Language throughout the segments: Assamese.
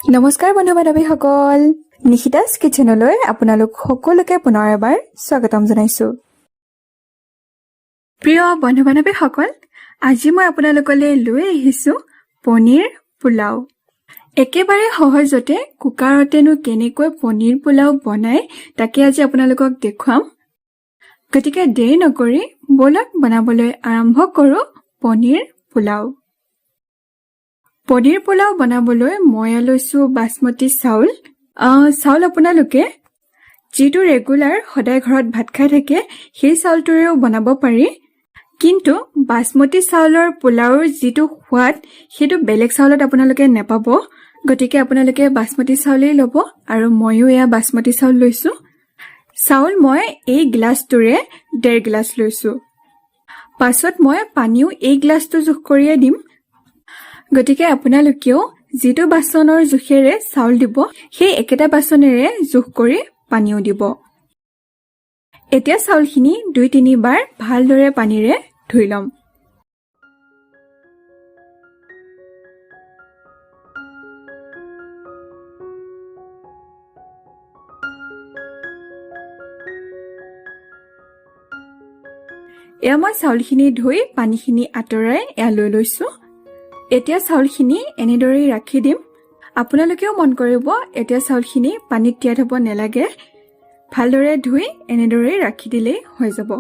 নমস্কাৰ বন্ধু বান্ধৱীসকল, নিখিতাছ কিচেনলৈ আপোনালোক সকলোকে পুনৰ এবাৰ স্বাগতম জনাইছো। প্ৰিয় বন্ধু বান্ধৱীসকল, আজি মই আপোনালোকলৈ লৈ আহিছো পনীৰ পোলাও। একেবাৰে সহজতে কুকাৰতেনো কেনেকৈ পনীৰ পোলাও বনাই তাকে আজি আপোনালোকক দেখুৱাম। গতিকে দেৰি নকৰি বলক বনাবলৈ আৰম্ভ কৰো পনীৰ পোলাও। পনীৰ পোলাও বনাবলৈ মই লৈছো বাসমতি চাউল। চাউল আপোনালোকে যিটো ৰেগুলাৰ সদায় ঘৰত ভাত খাই থাকে সেই চাউলটোৰেও বনাব পাৰি, কিন্তু বাসমতি চাউলৰ পোলাওৰ যিটো সোৱাদ সেইটো বেলেগ চাউলত আপোনালোকে নেপাব। গতিকে আপোনালোকে বাসমতি চাউলেই ল'ব, আৰু ময়ো এয়া বাসমতি চাউল লৈছো। চাউল মই এই গ্লাছটোৰে 1.5 গ্লাছ লৈছো। পাছত মই পানীও এই গ্লাছটো জোখ কৰিয়ে দিম। গতিকে আপোনালোকেও যিটো বাচনৰ জোখেৰে চাউল দিব সেই একেটা বাচনেৰে জোখ কৰি পানীও দিব। এতিয়া চাউলখিনি 2-3 বাৰ ভালদৰে পানীৰে ধুই ল'ম। এয়া মই চাউলখিনি ধুই পানীখিনি আঁতৰাই এয়া লৈ লৈছো। এতিয়া চাউলখিনি এনেদৰেই ৰাখি দিম। আপোনালোকেও মন কৰিব, এতিয়া চাউলখিনি পানীত তিয়াই থব নেলাগে, ভালদৰে ধুই এনেদৰেই ৰাখি দিলেই হৈ যাব।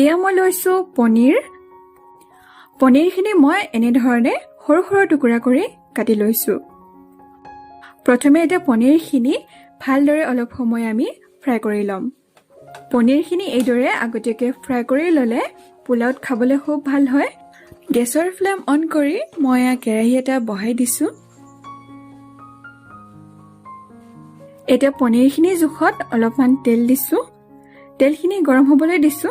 এয়া মই লৈছো পনীৰ। পনীৰখিনি মই এনেধৰণে সৰু সৰু টুকুৰা কৰি কাটি লৈছো। প্ৰথমে এতিয়া পনীৰখিনি ভালদৰে অলপ সময় আমি ফ্ৰাই কৰি ল'ম। পনীৰখিনি এইদৰে আগতীয়াকৈ ফ্ৰাই কৰি ল'লে পোলাওত খাবলৈ খুব ভাল হয়। গেছৰ ফ্লেম অন কৰি মই কেৰাহী এটা বহাই দিছো। এতিয়া পনীৰখিনি জোখত অলপমান তেল দিছো। তেলখিনি গৰম হ'বলৈ দিছো।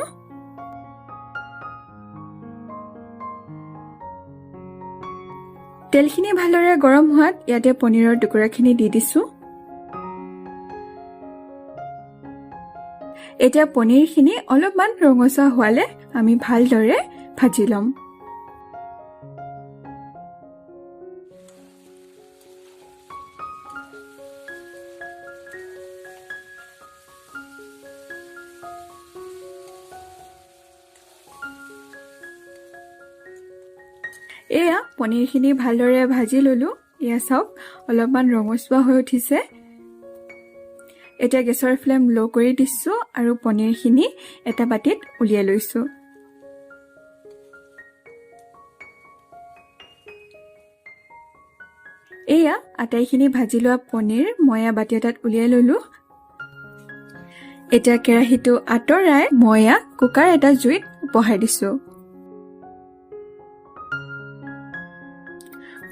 তেলখিনি ভালদৰে গৰম হোৱাত ইয়াতে পনীৰৰ টুকুৰাখিনি দি দিছো। এতিয়া পনীৰখিনি অলপমান ৰঙচুৱা হোৱালে আমি ভালদৰে ভাজি ল'ম। এয়া পনীৰখিনি ভালদৰে ভাজি ললো। এয়া চাওক অলপমান ৰঙচুৱা হৈ উঠিছে। এতিয়া গেছৰ ফ্লেম ল' কৰি দিছো আৰু পনীৰখিনি এটা বাটিত উলিয়াই লৈছো। এয়া আটাইখিনি ভাজি লোৱা পনীৰ মই বাটি এটাত উলিয়াই ললো। এতিয়া কেৰাহীটো আঁতৰাই মই কুকাৰ এটা জুইত বহাই দিছো।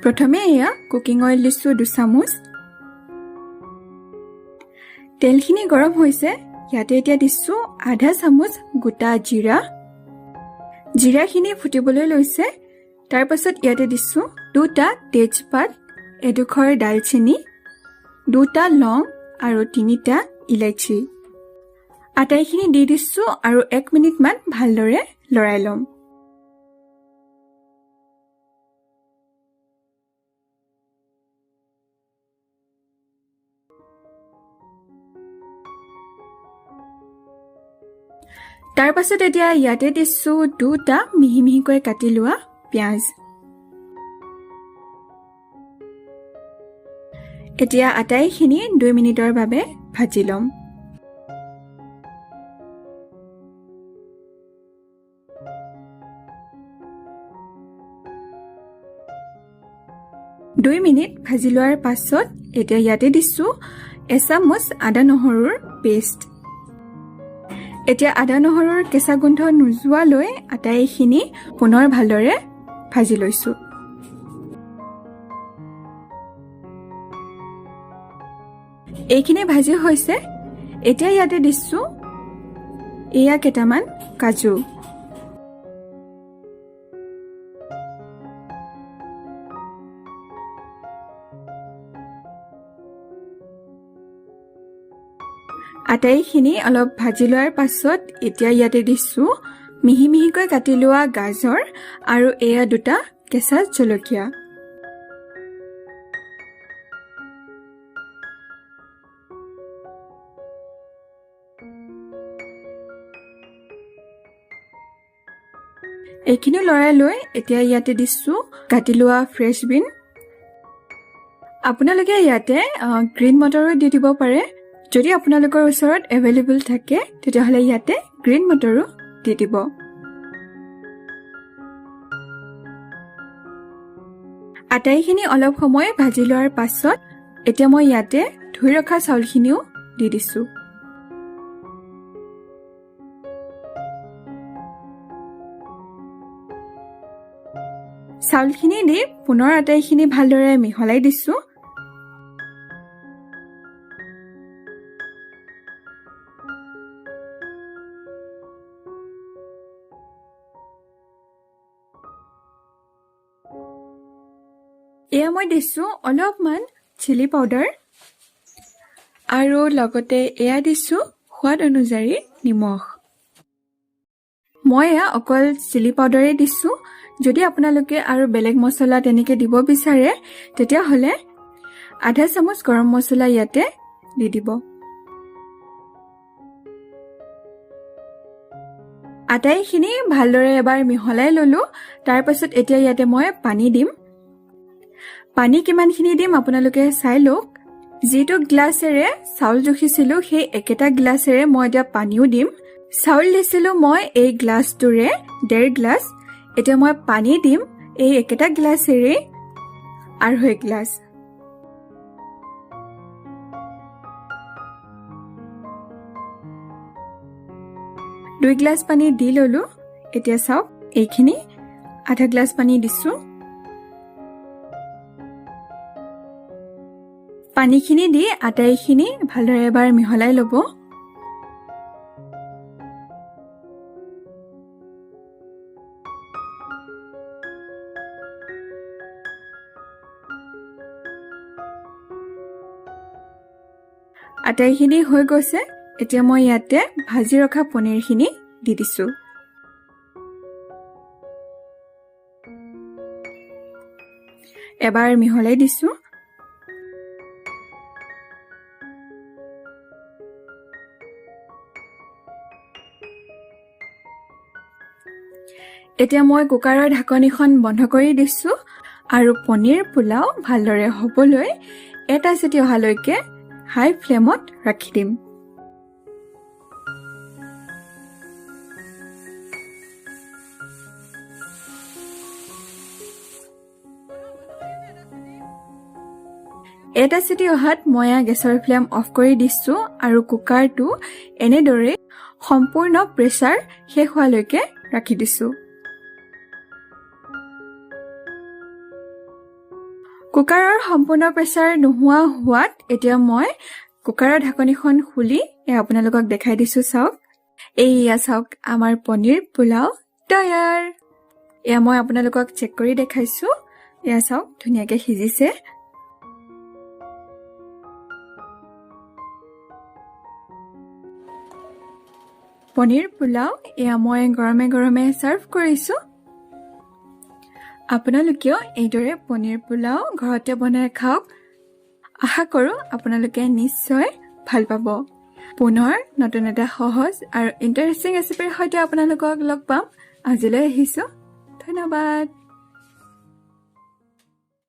প্ৰথমে এয়া কুকিং অইল দিছো 2 চামুচ। তেলখিনি গৰম হৈছে, ইয়াতে এতিয়া দিছো আধা চামুচ গোটা জিৰা। জিৰাখিনি ফুটিবলৈ লৈছে। তাৰ পাছত ইয়াতে দিছো 2টা তেজপাত, 1/2 ডালচেনি, 2টা লং আৰু 3টা ইলাইচি। আটাইখিনি দি দিছো আৰু 1 মিনিটমান ভালদৰে লৰাই ল'ম। তাৰ পাছত এতিয়া ইয়াতে দিছো 2টা মিহি মিহিকৈ কাটি লোৱা পিঁয়াজ। এতিয়া আটাইখিনি 2 মিনিটৰ বাবে ভাজি ল'ম। দুই মিনিট ভাজি লোৱাৰ পাছত এতিয়া ইয়াতে দিছো 1 চামুচ আদা নহৰুৰ পেষ্ট। এতিয়া আদা নহৰুৰ কেঁচা গোন্ধ নোযোৱালৈ আটাইখিনি পুনৰ ভালদৰে ভাজি লৈছো। এইখিনি ভাজি হৈছে। এতিয়া ইয়াতে দিছো এয়া কেইটামান কাজু। আটাইখিনি অলপ ভাজি লোৱাৰ পাছত এতিয়া ইয়াতে দিছো মিহি মিহিকৈ কাটি লোৱা গাজৰ আৰু এয়া 2টা কেঁচা জলকীয়া। এইখিনি লৰাই লৈ এতিয়া ইয়াতে দিছো কাটি লোৱা ফ্ৰেছ বিন। আপোনালোকে ইয়াতে গ্ৰীণ মটৰো দি দিব পাৰে। যদি আপোনালোকৰ ওচৰত এভেইলেবল থাকে তেতিয়াহ'লে ইয়াতে গ্ৰীণ মটৰো দি দিব। আটাইখিনি অলপ সময় ভাজি লোৱাৰ পাছত এতিয়া মই ইয়াতে ধুই ৰখা চাউলখিনিও দি দিছো। চাউলখিনি দি পুনৰ আটাইখিনি ভালদৰে মিহলাই দিছো। এয়া মই দিছো অলপমান চিলি পাউডাৰ আৰু লগতে এয়া দিছো সোৱাদ অনুযায়ী নিমখ। মই এয়া অকল চিলি পাউডাৰে দিছো। যদি আপোনালোকে আৰু বেলেগ মছলা তেনেকে দিব বিচাৰে তেতিয়াহ'লে আধা চামুচ গৰম মছলা ইয়াতে দি দিব। আটাইখিনি ভালদৰে এবাৰ মিহলাই ললো। তাৰ পাছত এতিয়া ইয়াতে মই পানী দিম। পানী কিমানখিনি দিম আপোনালোকে চাই লওক। যিটো গ্লাছেৰে চাউল জুখিছিলো সেই একেটা গ্লাছেৰে মই এতিয়া পানীও দিম। চাউল দিছিলো মই এই গ্লাছটোৰে 1.5 গ্লাছ। এতিয়া মই পানী দিম এই একেটা গ্লাছেৰে 2.5 গ্লাছ। দুই গ্লাছ পানী দি ললো। এতিয়া চাওক এইখিনি আধা গ্লাছ পানী দিছো। পানীখিনি দি আটাইখিনি ভালদৰে এবাৰ মিহলাই ল'ব। আটাইখিনি হৈ গৈছে। এতিয়া মই ইয়াতে ভাজি ৰখা পনীৰখিনি দি দিছো। এবাৰ মিহলাই দিছো। এতিয়া মই কুকাৰৰ ঢাকনিখন বন্ধ কৰি দিছো আৰু পনীৰ পোলাও ভালদৰে হ'বলৈ এটা চিটি অহালৈকে হাই ফ্লেমত ৰাখি দিম। এটা চিটি অহাত মই গেছৰ ফ্লেম অফ কৰি দিছো আৰু কুকাৰটো এনেদৰে সম্পূৰ্ণ প্ৰেছাৰ শেষ হোৱালৈকে ৰাখি দিছো। কুকাৰৰ সম্পূৰ্ণ প্ৰেছাৰ নোহোৱা হোৱাত এতিয়া মই কুকাৰৰ ঢাকনিখন খুলি আপোনালোকক দেখাই দিছো। চাওক এইয়া চাওক আমাৰ পনীৰ পোলাও তৈয়াৰ। এয়া মই আপোনালোকক চেক কৰি দেখাইছো। এয়া চাওক ধুনীয়াকৈ সিজিছে। পনীৰ পোলাও এয়া মই গৰমে গৰমে চাৰ্ভ কৰিছো। আপোনালোকেও এইদৰে পনীৰ পোলাও ঘৰতে বনাই খাওক। আশা কৰো আপোনালোকে নিশ্চয় ভাল পাব। পুনৰ নতুন এটা সহজ আৰু ইণ্টাৰেষ্টিং ৰেচিপিৰ সৈতে আপোনালোকক লগ পাম। আজিলৈ আহিছো। ধন্যবাদ।